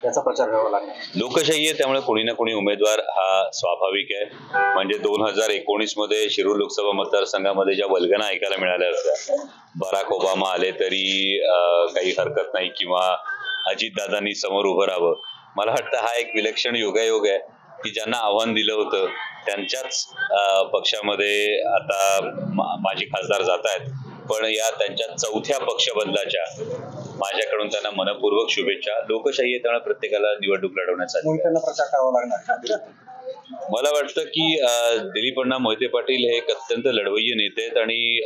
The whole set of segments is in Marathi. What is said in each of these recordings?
याचा प्रचार करावा लागणार। लोकशाही आहे त्यामुळे कोणी ना कोणी उमेदवार हा स्वाभाविक आहे। म्हणजे 2019 मध्ये शिरूर लोकसभा मतदारसंघामध्ये ज्या वल्गना ऐकायला मिळाल्या होत्या, बराक ओबामा आले तरी काही हरकत नाही किंवा अजितदादांनी समोर उभं राहावं, मला वाटतं हा एक विलक्षण योगायोग आहे की ज्यांना आव्हान दिलं होतं त्यांच्याच पक्षामध्ये आता माजी खासदार जात आहेत। पण या त्यांच्या चौथ्या पक्ष बदलाच्या माझ्याकडून त्यांना मनपूर्वक शुभेच्छा। लोकशाही आहे त्यामुळे प्रत्येकाला निवडणूक लढवण्यासाठी प्रचार करावा लागणार। मला वाटतं की दिलीप अण्णा मोहिते पाटील हे एक अत्यंत लढवय्ये नेते आहेत आणि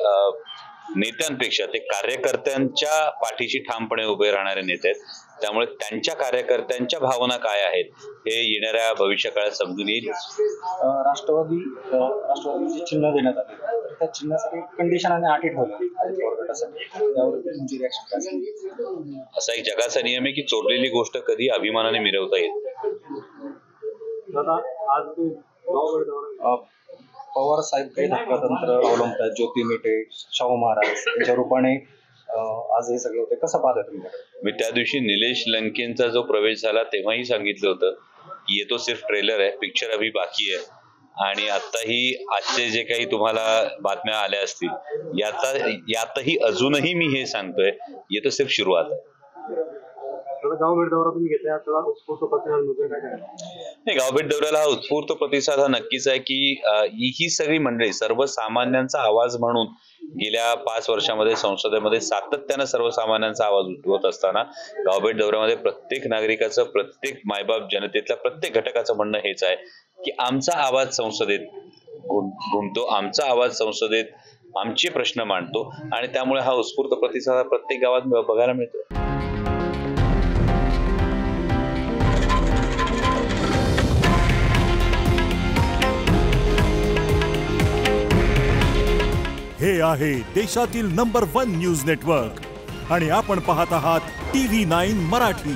नेत्यांपेक्षा ते कार्यकर्त्यांच्या पाठीशी ठामपणे उभे राहणारे नेते आहेत। त्यामुळे त्यांच्या कार्यकर्त्यांच्या भावना काय आहेत हे येणाऱ्या भविष्य काळात समजून येईल। राष्ट्रवादी चिन्ह देण्यात आले, त्या चिन्हासाठी कंडिशन आणि अटी ठेवली, असा एक जगाचा नियम आहे की चोरलेली गोष्ट कधी अभिमानाने मिरवता येत। पवार साहेब काही धक्कातंत्र अवलंबतात, ज्योती मेटे, शाहू महाराज यांच्या रूपाने आज हे सगळं होते, कसं पाहता तुम्ही? मी त्या दिवशी निलेश लंकेंचा जो प्रवेश झाला तेव्हाही सांगितलं होतं की ये तो सिर्फ ट्रेलर आहे, पिक्चर अभी बाकी आहे। आणि आताही आजचे जे काही तुम्हाला बातम्या आल्या असतील यातही अजूनही मी हे सांगतोय, ये तो सिर्फ सुरुवात आहे। गावभेट दौरा तुम्ही घेतला, त्याला उत्स्फूर्त प्रतिसाद मिळतोय काय? नाही, गावभेट दौऱ्याला हा उत्स्फूर्त प्रतिसाद हा नक्कीच आहे की ही सगळी मंडळी सर्वसामान्यांचा आवाज म्हणून गेल्या 5 वर्षामध्ये संसदेमध्ये सातत्यानं सर्वसामान्यांचा आवाज उठवत असताना गावभेट दौऱ्यामध्ये प्रत्येक नागरिकाचं, प्रत्येक मायबाप जनतेतल्या प्रत्येक घटकाचं म्हणणं हेच आहे की आमचा आवाज संसदेत घुमतो, आमचा आवाज संसदेत आमचे प्रश्न मांडतो आणि त्यामुळे हा उत्स्फूर्त प्रतिसाद प्रत्येक गावात बघायला मिळतो। हे आहे देशातील नंबर 1 न्यूज नेटवर्क आणि आपण पाहत आहात TV9 मराठी।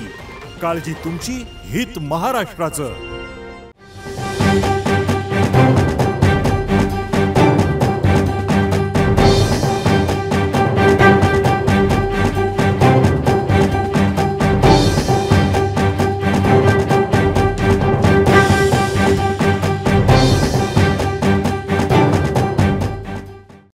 काळजी तुमची, हित महाराष्ट्राचं।